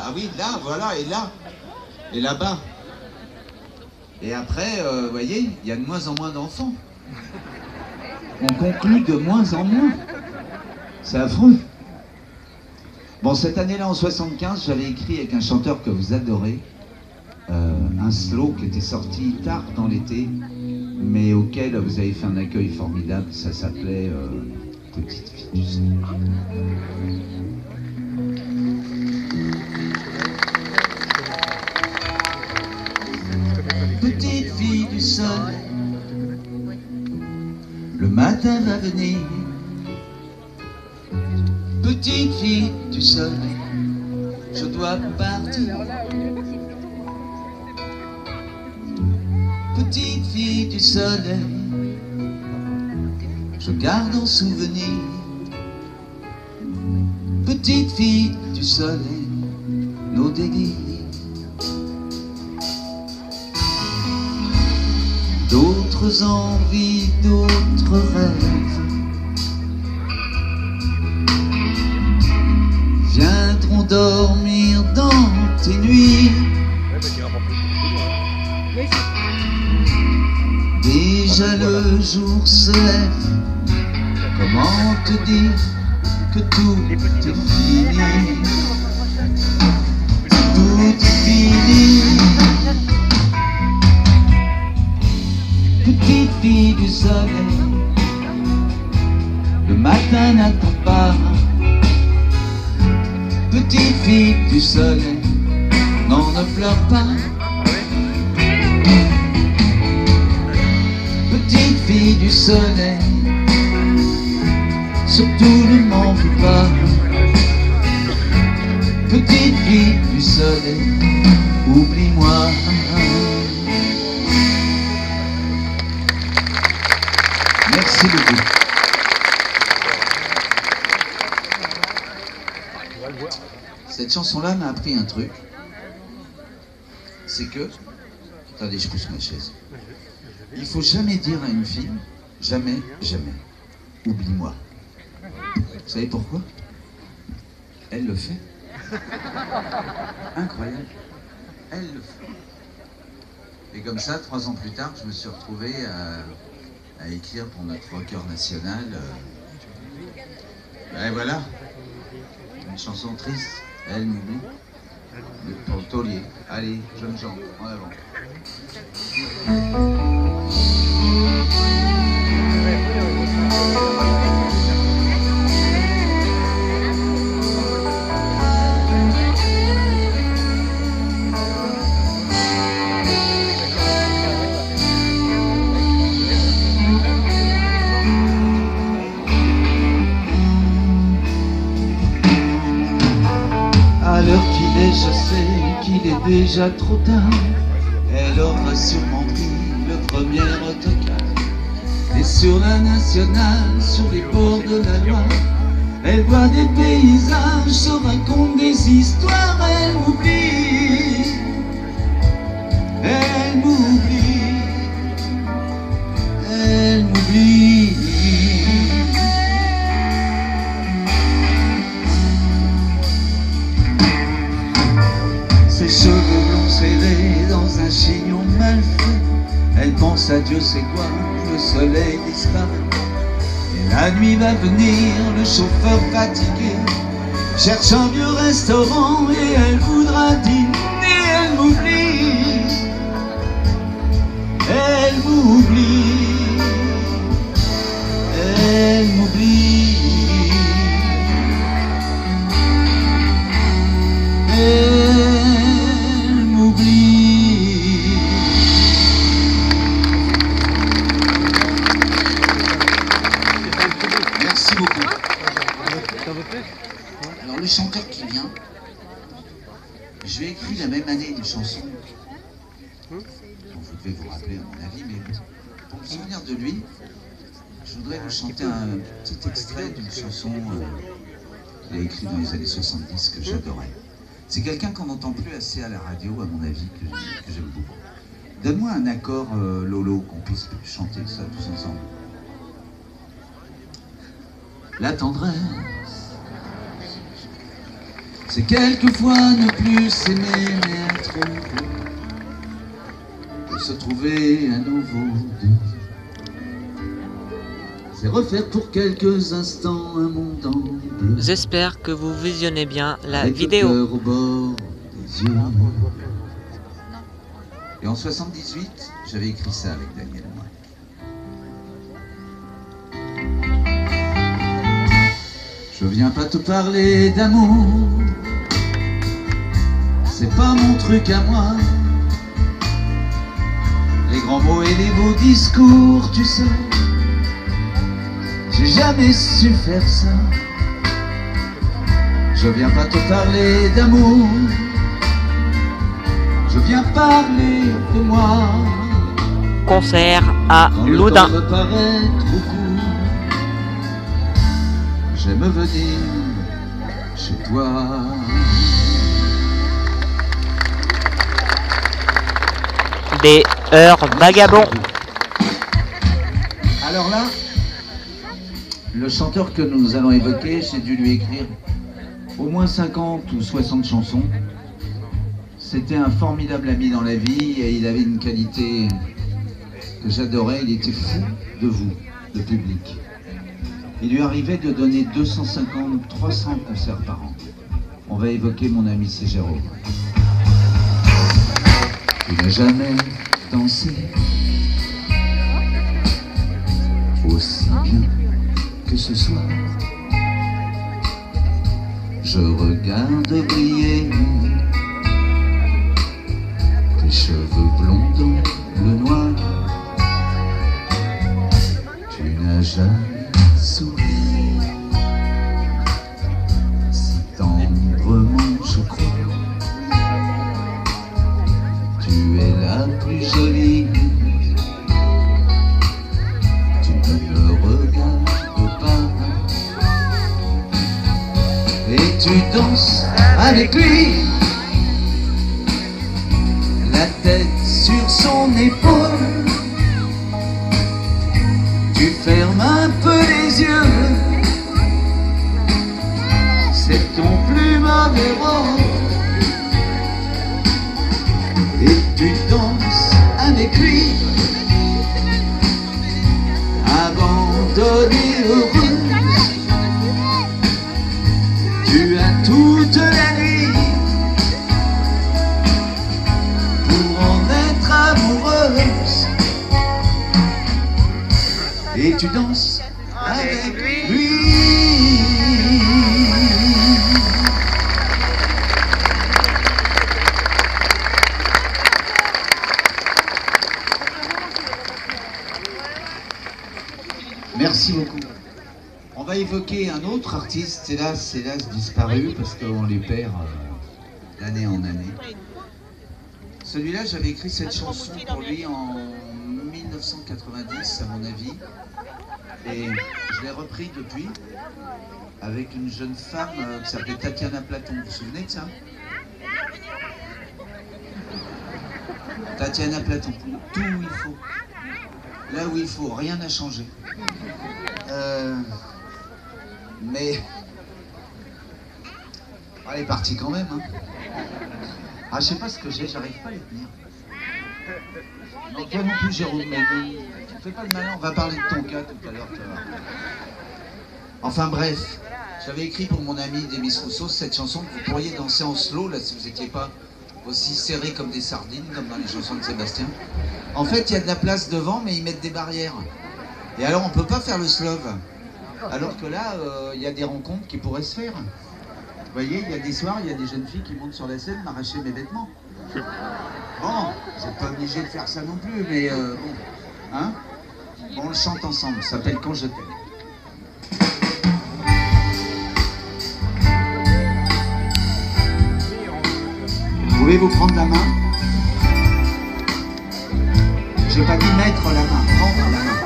Ah oui, là, voilà, et là. Et là-bas. Et après, vous voyez, il y a de moins en moins d'enfants. On conclut de moins en moins. C'est affreux. Bon, cette année-là, en 75, j'avais écrit avec un chanteur que vous adorez, un slow qui était sorti tard dans l'été, mais auquel vous avez fait un accueil formidable. Ça s'appelait Petite fille du soleil. Petite fille du soleil, le matin va venir. Petite fille du soleil, je dois partir. Petite fille du soleil, je garde en souvenir. Petite fille du soleil, nos délires. D'autres envies, d'autres rêves viendront dormir dans tes nuits. Déjà le jour se lève, comment te dire que tout est fini? Tout est fini. Petite fille du soleil, le matin n'attend pas. Petite fille du soleil, non, ne pleure pas. Petite fille du soleil, surtout ne m'en veux pas. Petite fille du soleil, oublie-moi. Merci beaucoup. Cette chanson-là m'a appris un truc. C'est que... Attendez, je pousse ma chaise. Il faut jamais dire à une fille, jamais, jamais, oublie-moi. Vous savez pourquoi? Elle le fait. Incroyable. Elle le fait. Et comme ça, 3 ans plus tard, je me suis retrouvé à écrire pour notre rocker national. Et voilà. Une chanson triste. Elle m'oublie. Pour le taulier. Allez, jeunes gens, en avant. À l'heure qu'il est, je sais qu'il est déjà trop tard. Elle aura sûrement pris le premier autocar. Et sur la nationale, sur les bords de la Loire, elle voit des paysages, se raconte des histoires. Elle m'oublie, elle m'oublie, elle m'oublie. Ses cheveux blonds serrés dans un chignon mal fait, elle pense à Dieu sait quoi, le soleil disparaît. Et la nuit va venir, le chauffeur fatigué cherche un vieux restaurant et elle voudra dîner. Elle m'oublie, elle m'oublie, elle m'oublie. Elle m'oublie. Merci beaucoup. Alors le chanteur qui vient, je lui ai écrit la même année une chanson. Bon, vous devez vous rappeler à mon avis, mais pour me souvenir de lui, je voudrais vous chanter un petit extrait d'une chanson qu'il a écrite dans les années 70 que j'adorais. C'est quelqu'un qu'on n'entend plus assez à la radio, à mon avis, que j'aime beaucoup. Donne-moi un accord, Lolo, qu'on puisse chanter ça tous ensemble. La tendresse C'est quelquefois ne plus s'aimer mais être heureux, de se trouver à nouveau deux. C'est refaire pour quelques instants un monde en bleu. J'espère que vous visionnez bien la Avec vidéo. le cœur au bord des yeux. Et en 78, j'avais écrit ça avec Daniel. Je viens pas te parler d'amour, c'est pas mon truc à moi. Les grands mots et les beaux discours, tu sais, j'ai jamais su faire ça. Je viens pas te parler d'amour, je viens parler de moi. Concert à Quand le Loudun. temps me paraît trop court, j'aime venir chez toi. Des heures vagabonds. Alors là, le chanteur que nous allons évoquer, j'ai dû lui écrire au moins 50 ou 60 chansons. C'était un formidable ami dans la vie et il avait une qualité que j'adorais, il était fou de vous, de public. Il lui arrivait de donner 250, 300 concerts par an. On va évoquer mon ami, c'est Jérôme. Il n'a jamais dansé aussi bien que ce soir. Je regarde briller tes cheveux blonds dans le noir. Tu n'as jamais souri si tendrement, je crois. Tu es la plus jolie. Tu ne me regardes pas. Et tu danses avec lui, la tête sur son épaule. Tu fermes un peu les yeux, c'est ton plus mauvais rôle. Et tu danses avec lui, abandonnée, heureuse. Tu as toute la nuit pour en être amoureuse. Et tu danses avec lui. Merci beaucoup. On va évoquer un autre artiste, hélas disparu, parce qu'on les perd d'année en année. Celui-là, j'avais écrit cette chanson pour lui en 1990, à mon avis. Et je l'ai repris depuis, avec une jeune femme qui s'appelait Tatiana Platon. Vous vous souvenez de ça? Tatiana Platon, tout où il faut. Là où il faut, rien n'a changé. Mais elle est partie quand même. Hein. Ah, je sais pas ce que j'ai, j'arrive pas à les tenir. Non, toi non plus, Jérôme, mais fais pas le malin, on va parler de ton cas tout à l'heure. Enfin bref, j'avais écrit pour mon ami Demis Rousseau cette chanson que vous pourriez danser en slow, là, si vous n'étiez pas aussi serrés comme des sardines, comme dans les chansons de Sébastien. En fait, il y a de la place devant, mais ils mettent des barrières. Et alors, on peut pas faire le slove. Alors que là, il y a des rencontres qui pourraient se faire. Vous voyez, il y a des soirs, il y a des jeunes filles qui montent sur la scène m'arracher mes vêtements. Bon, vous n'êtes pas obligé de faire ça non plus, mais bon. Hein? Bon, on le chante ensemble, ça s'appelle Quand je t'aime. Pouvez-vous prendre la main? J'ai pas dit mettre la main, prendre la main.